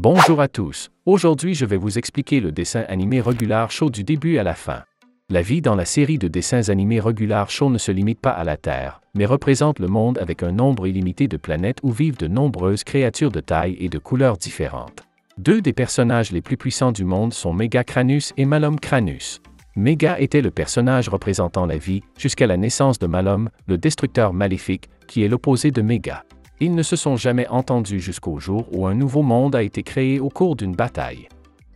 Bonjour à tous, aujourd'hui je vais vous expliquer le dessin animé Regular Show du début à la fin. La vie dans la série de dessins animés Regular Show ne se limite pas à la Terre, mais représente le monde avec un nombre illimité de planètes où vivent de nombreuses créatures de taille et de couleurs différentes. Deux des personnages les plus puissants du monde sont Mega Cranus et Malum Cranus. Mega était le personnage représentant la vie, jusqu'à la naissance de Malum, le destructeur maléfique, qui est l'opposé de Mega. Ils ne se sont jamais entendus jusqu'au jour où un nouveau monde a été créé au cours d'une bataille.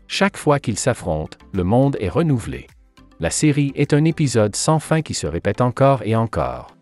Chaque fois qu'ils s'affrontent, le monde est renouvelé. La série est un épisode sans fin qui se répète encore et encore.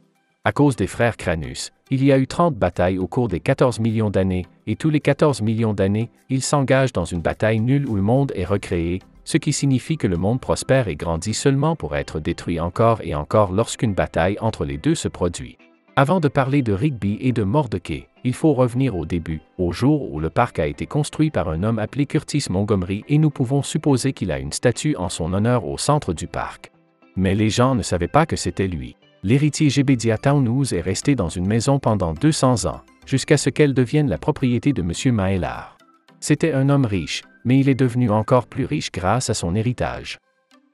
À cause des frères Cranus, il y a eu 30 batailles au cours des 14 millions d'années, et tous les 14 millions d'années, ils s'engagent dans une bataille nulle où le monde est recréé, ce qui signifie que le monde prospère et grandit seulement pour être détruit encore et encore lorsqu'une bataille entre les deux se produit. Avant de parler de Rigby et de Mordecai, il faut revenir au début, au jour où le parc a été construit par un homme appelé Curtis Montgomery et nous pouvons supposer qu'il a une statue en son honneur au centre du parc. Mais les gens ne savaient pas que c'était lui. L'héritier Jebedia Townhouse est resté dans une maison pendant 200 ans, jusqu'à ce qu'elle devienne la propriété de M. Maellar. C'était un homme riche, mais il est devenu encore plus riche grâce à son héritage.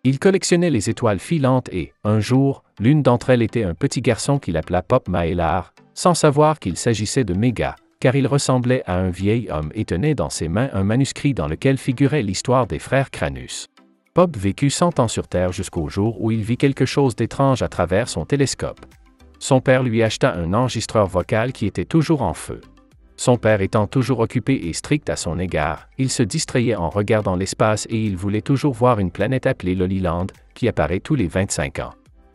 Il collectionnait les étoiles filantes et, un jour, l'une d'entre elles était un petit garçon qu'il appela Pop Maellar, sans savoir qu'il s'agissait de Mega, car il ressemblait à un vieil homme et tenait dans ses mains un manuscrit dans lequel figurait l'histoire des frères Cranus. Pop vécut 100 ans sur Terre jusqu'au jour où il vit quelque chose d'étrange à travers son télescope. Son père lui acheta un enregistreur vocal qui était toujours en feu. Son père étant toujours occupé et strict à son égard, il se distrayait en regardant l'espace et il voulait toujours voir une planète appelée Loliland, qui apparaît tous les 25 ans.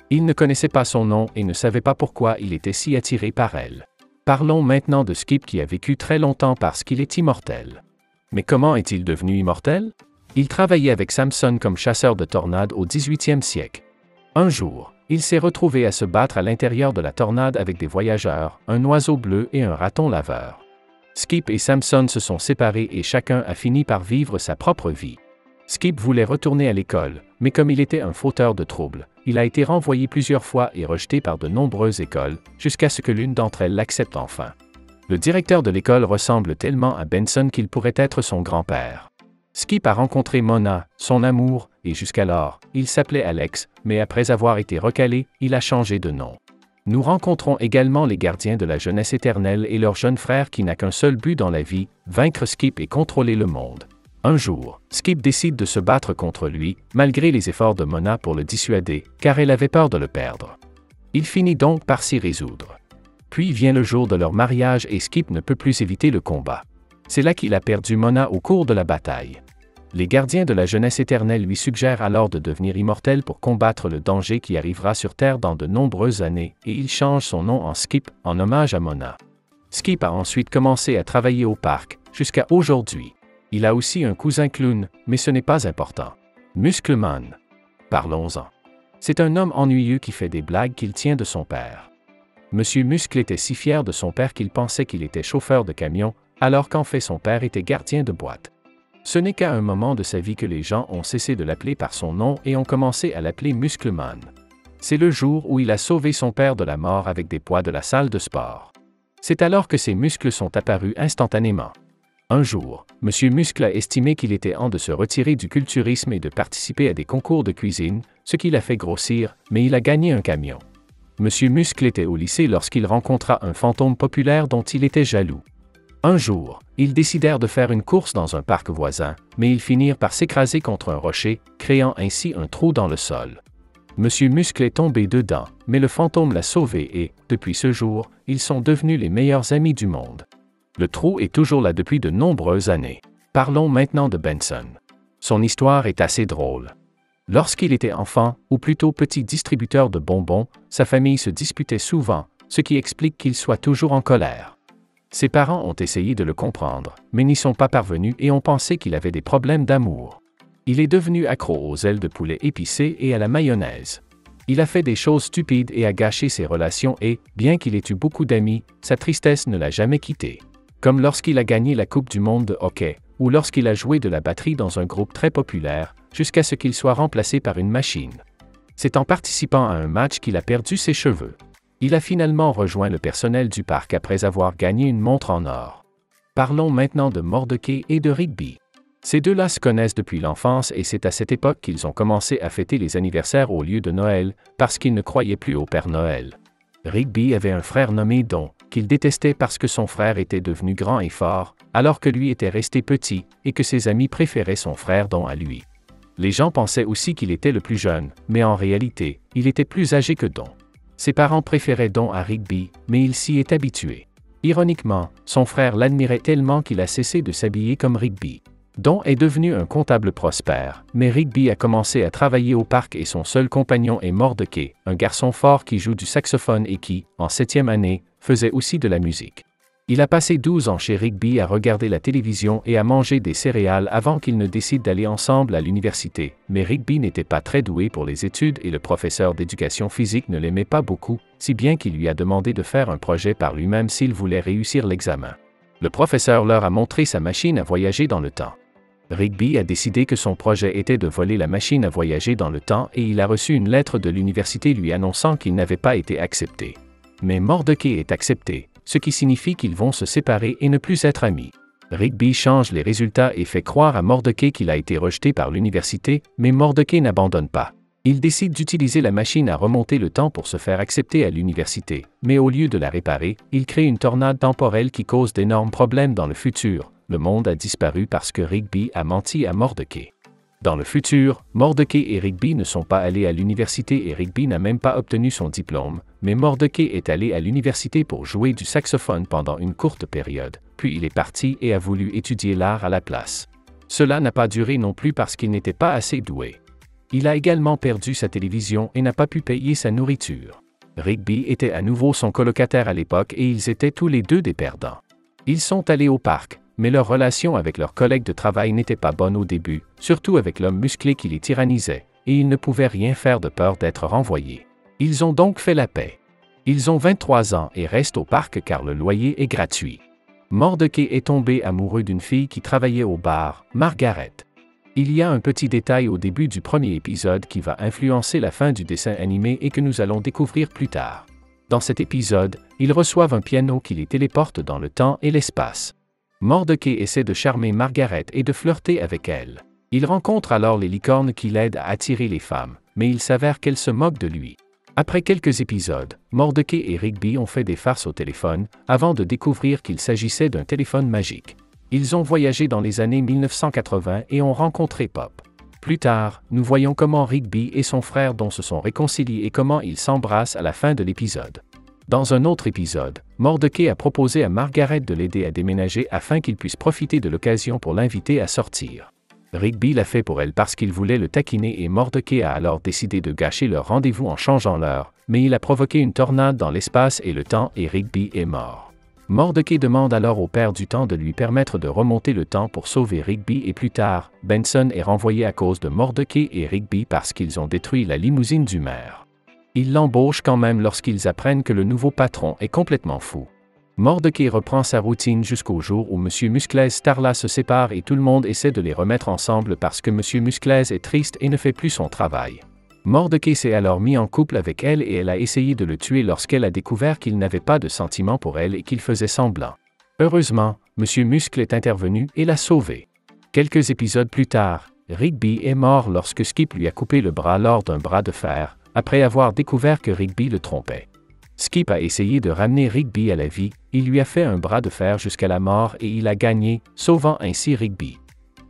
Il ne connaissait pas son nom et ne savait pas pourquoi il était si attiré par elle. Parlons maintenant de Skip qui a vécu très longtemps parce qu'il est immortel. Mais comment est-il devenu immortel? Il travaillait avec Samson comme chasseur de tornades au 18e siècle. Un jour, il s'est retrouvé à se battre à l'intérieur de la tornade avec des voyageurs, un oiseau bleu et un raton laveur. Skip et Samson se sont séparés et chacun a fini par vivre sa propre vie. Skip voulait retourner à l'école, mais comme il était un fauteur de troubles, il a été renvoyé plusieurs fois et rejeté par de nombreuses écoles, jusqu'à ce que l'une d'entre elles l'accepte enfin. Le directeur de l'école ressemble tellement à Benson qu'il pourrait être son grand-père. Skip a rencontré Mona, son amour, et jusqu'alors, il s'appelait Alex, mais après avoir été recalé, il a changé de nom. Nous rencontrons également les gardiens de la jeunesse éternelle et leur jeune frère qui n'a qu'un seul but dans la vie, vaincre Skip et contrôler le monde. Un jour, Skip décide de se battre contre lui, malgré les efforts de Mona pour le dissuader, car elle avait peur de le perdre. Il finit donc par s'y résoudre. Puis vient le jour de leur mariage et Skip ne peut plus éviter le combat. C'est là qu'il a perdu Mona au cours de la bataille. Les gardiens de la jeunesse éternelle lui suggèrent alors de devenir immortel pour combattre le danger qui arrivera sur Terre dans de nombreuses années, et il change son nom en Skip, en hommage à Mona. Skip a ensuite commencé à travailler au parc, jusqu'à aujourd'hui. Il a aussi un cousin clown, mais ce n'est pas important. Muscleman. Parlons-en. C'est un homme ennuyeux qui fait des blagues qu'il tient de son père. Monsieur Muscle était si fier de son père qu'il pensait qu'il était chauffeur de camion, alors qu'en fait son père était gardien de boîte. Ce n'est qu'à un moment de sa vie que les gens ont cessé de l'appeler par son nom et ont commencé à l'appeler Muscleman. C'est le jour où il a sauvé son père de la mort avec des poids de la salle de sport. C'est alors que ses muscles sont apparus instantanément. Un jour, Monsieur Muscle a estimé qu'il était temps de se retirer du culturisme et de participer à des concours de cuisine, ce qui l'a fait grossir, mais il a gagné un camion. Monsieur Muscle était au lycée lorsqu'il rencontra un fantôme populaire dont il était jaloux. Un jour, ils décidèrent de faire une course dans un parc voisin, mais ils finirent par s'écraser contre un rocher, créant ainsi un trou dans le sol. Monsieur Muscle est tombé dedans, mais le fantôme l'a sauvé et, depuis ce jour, ils sont devenus les meilleurs amis du monde. Le trou est toujours là depuis de nombreuses années. Parlons maintenant de Benson. Son histoire est assez drôle. Lorsqu'il était enfant, ou plutôt petit distributeur de bonbons, sa famille se disputait souvent, ce qui explique qu'il soit toujours en colère. Ses parents ont essayé de le comprendre, mais n'y sont pas parvenus et ont pensé qu'il avait des problèmes d'amour. Il est devenu accro aux ailes de poulet épicées et à la mayonnaise. Il a fait des choses stupides et a gâché ses relations et, bien qu'il ait eu beaucoup d'amis, sa tristesse ne l'a jamais quitté. Comme lorsqu'il a gagné la Coupe du monde de hockey, ou lorsqu'il a joué de la batterie dans un groupe très populaire, jusqu'à ce qu'il soit remplacé par une machine. C'est en participant à un match qu'il a perdu ses cheveux. Il a finalement rejoint le personnel du parc après avoir gagné une montre en or. Parlons maintenant de Mordecai et de Rigby. Ces deux-là se connaissent depuis l'enfance et c'est à cette époque qu'ils ont commencé à fêter les anniversaires au lieu de Noël, parce qu'ils ne croyaient plus au Père Noël. Rigby avait un frère nommé Don, qu'il détestait parce que son frère était devenu grand et fort, alors que lui était resté petit, et que ses amis préféraient son frère Don à lui. Les gens pensaient aussi qu'il était le plus jeune, mais en réalité, il était plus âgé que Don. Ses parents préféraient Don à Rigby, mais il s'y est habitué. Ironiquement, son frère l'admirait tellement qu'il a cessé de s'habiller comme Rigby. Don est devenu un comptable prospère, mais Rigby a commencé à travailler au parc et son seul compagnon est Mordecai, un garçon fort qui joue du saxophone et qui, en 7e année, faisait aussi de la musique. Il a passé 12 ans chez Rigby à regarder la télévision et à manger des céréales avant qu'ils ne décident d'aller ensemble à l'université, mais Rigby n'était pas très doué pour les études et le professeur d'éducation physique ne l'aimait pas beaucoup, si bien qu'il lui a demandé de faire un projet par lui-même s'il voulait réussir l'examen. Le professeur leur a montré sa machine à voyager dans le temps. Rigby a décidé que son projet était de voler la machine à voyager dans le temps et il a reçu une lettre de l'université lui annonçant qu'il n'avait pas été accepté. Mais Mordecai est accepté, ce qui signifie qu'ils vont se séparer et ne plus être amis. Rigby change les résultats et fait croire à Mordecai qu'il a été rejeté par l'université, mais Mordecai n'abandonne pas. Il décide d'utiliser la machine à remonter le temps pour se faire accepter à l'université, mais au lieu de la réparer, il crée une tornade temporelle qui cause d'énormes problèmes dans le futur. Le monde a disparu parce que Rigby a menti à Mordecai. Dans le futur, Mordecai et Rigby ne sont pas allés à l'université et Rigby n'a même pas obtenu son diplôme, mais Mordecai est allé à l'université pour jouer du saxophone pendant une courte période, puis il est parti et a voulu étudier l'art à la place. Cela n'a pas duré non plus parce qu'il n'était pas assez doué. Il a également perdu sa télévision et n'a pas pu payer sa nourriture. Rigby était à nouveau son colocataire à l'époque et ils étaient tous les deux des perdants. Ils sont allés au parc, mais leur relation avec leurs collègues de travail n'était pas bonne au début, surtout avec l'homme musclé qui les tyrannisait, et ils ne pouvaient rien faire de peur d'être renvoyés. Ils ont donc fait la paix. Ils ont 23 ans et restent au parc car le loyer est gratuit. Mordecai est tombé amoureux d'une fille qui travaillait au bar, Margaret. Il y a un petit détail au début du premier épisode qui va influencer la fin du dessin animé et que nous allons découvrir plus tard. Dans cet épisode, ils reçoivent un piano qui les téléporte dans le temps et l'espace. Mordecai essaie de charmer Margaret et de flirter avec elle. Il rencontre alors les licornes qui l'aident à attirer les femmes, mais il s'avère qu'elles se moquent de lui. Après quelques épisodes, Mordecai et Rigby ont fait des farces au téléphone, avant de découvrir qu'il s'agissait d'un téléphone magique. Ils ont voyagé dans les années 1980 et ont rencontré Pop. Plus tard, nous voyons comment Rigby et son frère Don se sont réconciliés et comment ils s'embrassent à la fin de l'épisode. Dans un autre épisode, Mordecai a proposé à Margaret de l'aider à déménager afin qu'il puisse profiter de l'occasion pour l'inviter à sortir. Rigby l'a fait pour elle parce qu'il voulait le taquiner et Mordecai a alors décidé de gâcher leur rendez-vous en changeant l'heure, mais il a provoqué une tornade dans l'espace et le temps et Rigby est mort. Mordecai demande alors au père du temps de lui permettre de remonter le temps pour sauver Rigby et plus tard, Benson est renvoyé à cause de Mordecai et Rigby parce qu'ils ont détruit la limousine du maire. Ils l'embauchent quand même lorsqu'ils apprennent que le nouveau patron est complètement fou. Mordecai reprend sa routine jusqu'au jour où M. Musclez Starla se sépare et tout le monde essaie de les remettre ensemble parce que M. Musclez est triste et ne fait plus son travail. Mordecai s'est alors mis en couple avec elle et elle a essayé de le tuer lorsqu'elle a découvert qu'il n'avait pas de sentiments pour elle et qu'il faisait semblant. Heureusement, M. Muscle est intervenu et l'a sauvé. Quelques épisodes plus tard, Rigby est mort lorsque Skip lui a coupé le bras lors d'un bras de fer, après avoir découvert que Rigby le trompait. Skip a essayé de ramener Rigby à la vie, il lui a fait un bras de fer jusqu'à la mort et il a gagné, sauvant ainsi Rigby.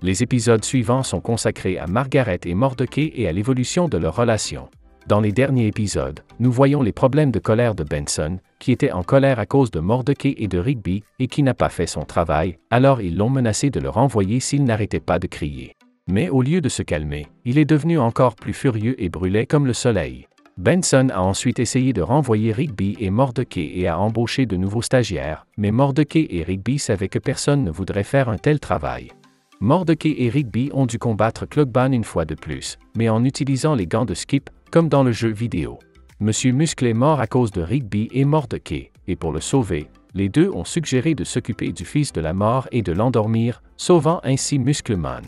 Les épisodes suivants sont consacrés à Margaret et Mordecai et à l'évolution de leur relation. Dans les derniers épisodes, nous voyons les problèmes de colère de Benson, qui était en colère à cause de Mordecai et de Rigby, et qui n'a pas fait son travail, alors ils l'ont menacé de le renvoyer s'il n'arrêtait pas de crier. Mais au lieu de se calmer, il est devenu encore plus furieux et brûlait comme le soleil. Benson a ensuite essayé de renvoyer Rigby et Mordecai et a embauché de nouveaux stagiaires, mais Mordecai et Rigby savaient que personne ne voudrait faire un tel travail. Mordecai et Rigby ont dû combattre Clogban une fois de plus, mais en utilisant les gants de Skip, comme dans le jeu vidéo. Monsieur Muscle est mort à cause de Rigby et Mordecai, et pour le sauver, les deux ont suggéré de s'occuper du fils de la mort et de l'endormir, sauvant ainsi Muscleman.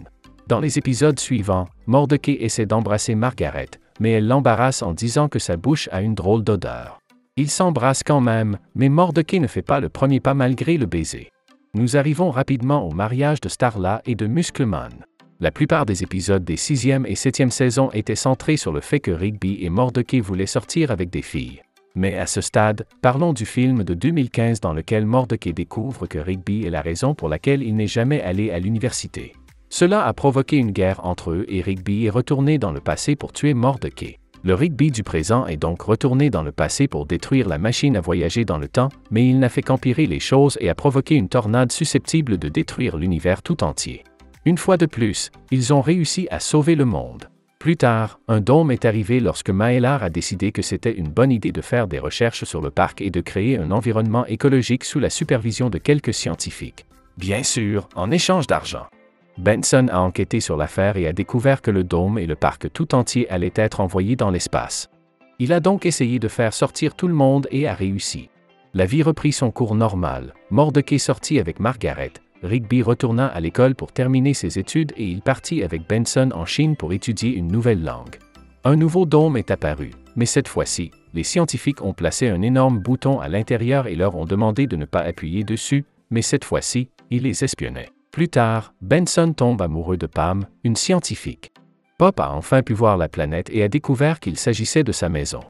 Dans les épisodes suivants, Mordecai essaie d'embrasser Margaret, mais elle l'embarrasse en disant que sa bouche a une drôle d'odeur. Ils s'embrassent quand même, mais Mordecai ne fait pas le premier pas malgré le baiser. Nous arrivons rapidement au mariage de Starla et de Muscleman. La plupart des épisodes des 6e et 7e saisons étaient centrés sur le fait que Rigby et Mordecai voulaient sortir avec des filles. Mais à ce stade, parlons du film de 2015 dans lequel Mordecai découvre que Rigby est la raison pour laquelle il n'est jamais allé à l'université. Cela a provoqué une guerre entre eux et Rigby est retourné dans le passé pour tuer Mordecai. Le Rigby du présent est donc retourné dans le passé pour détruire la machine à voyager dans le temps, mais il n'a fait qu'empirer les choses et a provoqué une tornade susceptible de détruire l'univers tout entier. Une fois de plus, ils ont réussi à sauver le monde. Plus tard, un dôme est arrivé lorsque Maelar a décidé que c'était une bonne idée de faire des recherches sur le parc et de créer un environnement écologique sous la supervision de quelques scientifiques. Bien sûr, en échange d'argent. Benson a enquêté sur l'affaire et a découvert que le dôme et le parc tout entier allaient être envoyés dans l'espace. Il a donc essayé de faire sortir tout le monde et a réussi. La vie reprit son cours normal, Mordecai sortit avec Margaret, Rigby retourna à l'école pour terminer ses études et il partit avec Benson en Chine pour étudier une nouvelle langue. Un nouveau dôme est apparu, mais cette fois-ci, les scientifiques ont placé un énorme bouton à l'intérieur et leur ont demandé de ne pas appuyer dessus, mais cette fois-ci, ils les espionnaient. Plus tard, Benson tombe amoureux de Pam, une scientifique. Pop a enfin pu voir la planète et a découvert qu'il s'agissait de sa maison.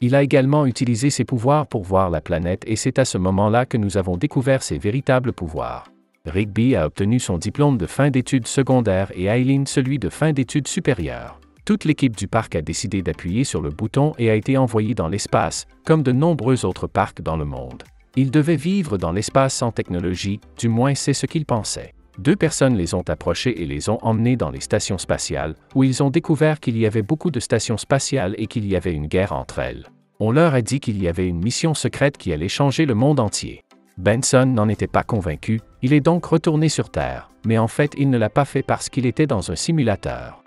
Il a également utilisé ses pouvoirs pour voir la planète et c'est à ce moment-là que nous avons découvert ses véritables pouvoirs. Rigby a obtenu son diplôme de fin d'études secondaires et Aileen celui de fin d'études supérieures. Toute l'équipe du parc a décidé d'appuyer sur le bouton et a été envoyée dans l'espace, comme de nombreux autres parcs dans le monde. Ils devaient vivre dans l'espace sans technologie, du moins c'est ce qu'ils pensaient. 2 personnes les ont approchés et les ont emmenés dans les stations spatiales, où ils ont découvert qu'il y avait beaucoup de stations spatiales et qu'il y avait une guerre entre elles. On leur a dit qu'il y avait une mission secrète qui allait changer le monde entier. Benson n'en était pas convaincu, il est donc retourné sur Terre, mais en fait il ne l'a pas fait parce qu'il était dans un simulateur.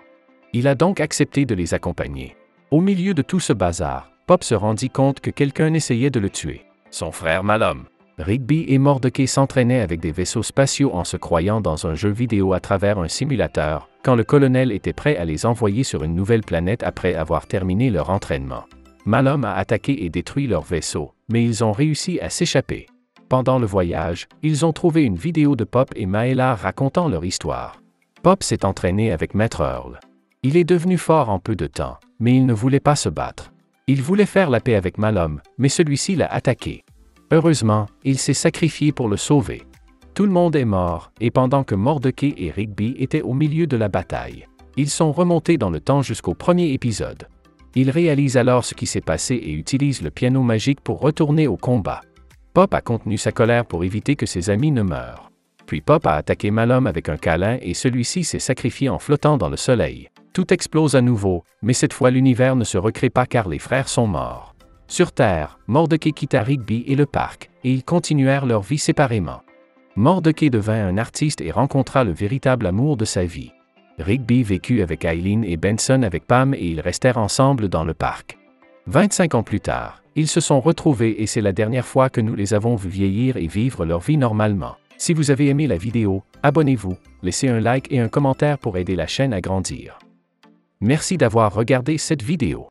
Il a donc accepté de les accompagner. Au milieu de tout ce bazar, Pop se rendit compte que quelqu'un essayait de le tuer. Son frère Malum. Rigby et Mordecai s'entraînaient avec des vaisseaux spatiaux en se croyant dans un jeu vidéo à travers un simulateur, quand le colonel était prêt à les envoyer sur une nouvelle planète après avoir terminé leur entraînement. Malum a attaqué et détruit leur vaisseau, mais ils ont réussi à s'échapper. Pendant le voyage, ils ont trouvé une vidéo de Pop et Maelar racontant leur histoire. Pop s'est entraîné avec Maître Earl. Il est devenu fort en peu de temps, mais il ne voulait pas se battre. Il voulait faire la paix avec Malum, mais celui-ci l'a attaqué. Heureusement, il s'est sacrifié pour le sauver. Tout le monde est mort, et pendant que Mordecai et Rigby étaient au milieu de la bataille, ils sont remontés dans le temps jusqu'au premier épisode. Ils réalisent alors ce qui s'est passé et utilisent le piano magique pour retourner au combat. Pop a contenu sa colère pour éviter que ses amis ne meurent. Puis Pop a attaqué Malum avec un câlin et celui-ci s'est sacrifié en flottant dans le soleil. Tout explose à nouveau, mais cette fois l'univers ne se recrée pas car les frères sont morts. Sur Terre, Mordecai quitta Rigby et le parc, et ils continuèrent leur vie séparément. Mordecai devint un artiste et rencontra le véritable amour de sa vie. Rigby vécut avec Aileen et Benson avec Pam et ils restèrent ensemble dans le parc. 25 ans plus tard, ils se sont retrouvés et c'est la dernière fois que nous les avons vus vieillir et vivre leur vie normalement. Si vous avez aimé la vidéo, abonnez-vous, laissez un like et un commentaire pour aider la chaîne à grandir. Merci d'avoir regardé cette vidéo.